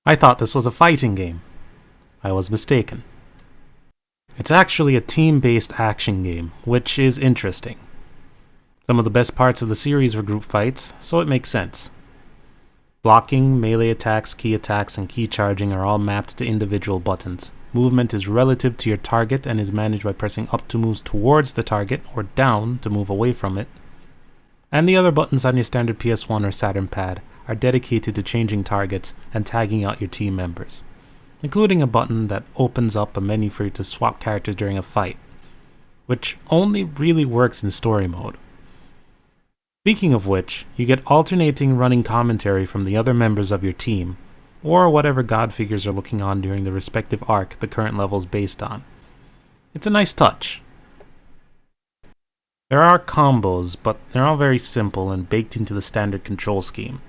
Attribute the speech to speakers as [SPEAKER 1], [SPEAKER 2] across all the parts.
[SPEAKER 1] I thought this was a fighting game. I was mistaken. It's actually a team-based action game, which is interesting. Some of the best parts of the series were group fights, so it makes sense. Blocking, melee attacks, and key charging are all mapped to individual buttons. Movement is relative to your target and is managed by pressing up to move towards the target or down to move away from it. And the other buttons on your standard PS1 or Saturn pad are dedicated to changing targets and tagging out your team members, including a button that opens up a menu for you to swap characters during a fight, which only really works in story mode. Speaking of which, you get alternating running commentary from the other members of your team, or whatever god figures are looking on during the respective arc the current level is based on. It's a nice touch. There are combos, but they're all very simple and baked into the standard control scheme.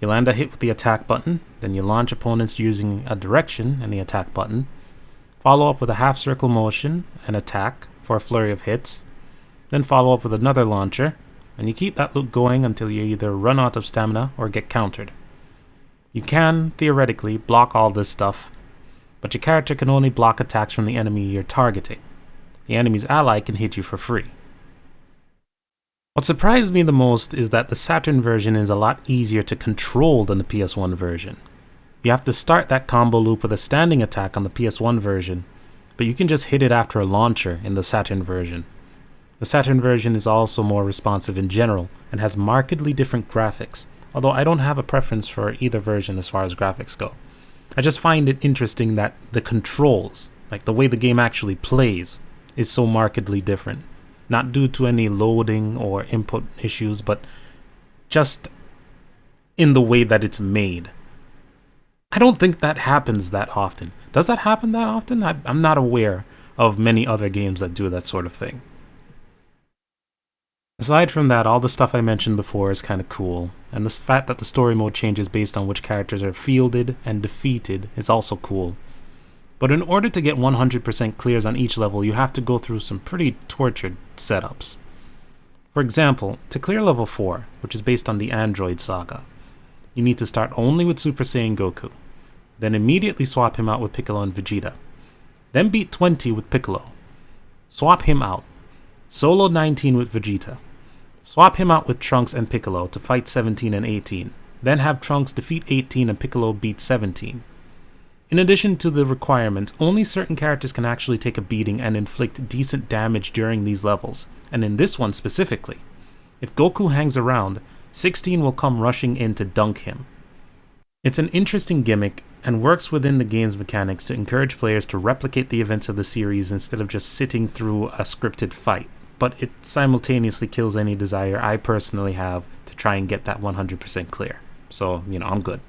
[SPEAKER 1] You land a hit with the attack button, then you launch opponents using a direction and the attack button, follow up with a half circle motion and attack for a flurry of hits, then follow up with another launcher, and you keep that loop going until you either run out of stamina or get countered. You can, theoretically, block all this stuff, but your character can only block attacks from the enemy you're targeting. The enemy's ally can hit you for free. What surprised me the most is that the Saturn version is a lot easier to control than the PS1 version. You have to start that combo loop with a standing attack on the PS1 version, but you can just hit it after a launcher in the Saturn version. The Saturn version is also more responsive in general and has markedly different graphics, although I don't have a preference for either version as far as graphics go. I just find it interesting that the controls, like the way the game actually plays, is so markedly different. Not due to any loading or input issues, but just in the way that it's made. I don't think that happens that often. Does that happen that often? I'm not aware of many other games that do that sort of thing. Aside from that, all the stuff I mentioned before is kind of cool, and the fact that the story mode changes based on which characters are fielded and defeated is also cool. But in order to get 100% clears on each level, you have to go through some pretty tortured setups. For example, to clear level 4, which is based on the Android saga, you need to start only with Super Saiyan Goku, then immediately swap him out with Piccolo and Vegeta, then beat 20 with Piccolo, swap him out, solo 19 with Vegeta, swap him out with Trunks and Piccolo to fight 17 and 18, then have Trunks defeat 18 and Piccolo beat 17. In addition to the requirements, only certain characters can actually take a beating and inflict decent damage during these levels, and in this one specifically. If Goku hangs around, 16 will come rushing in to dunk him. It's an interesting gimmick and works within the game's mechanics to encourage players to replicate the events of the series instead of just sitting through a scripted fight, but it simultaneously kills any desire I personally have to try and get that 100% clear. So, I'm good.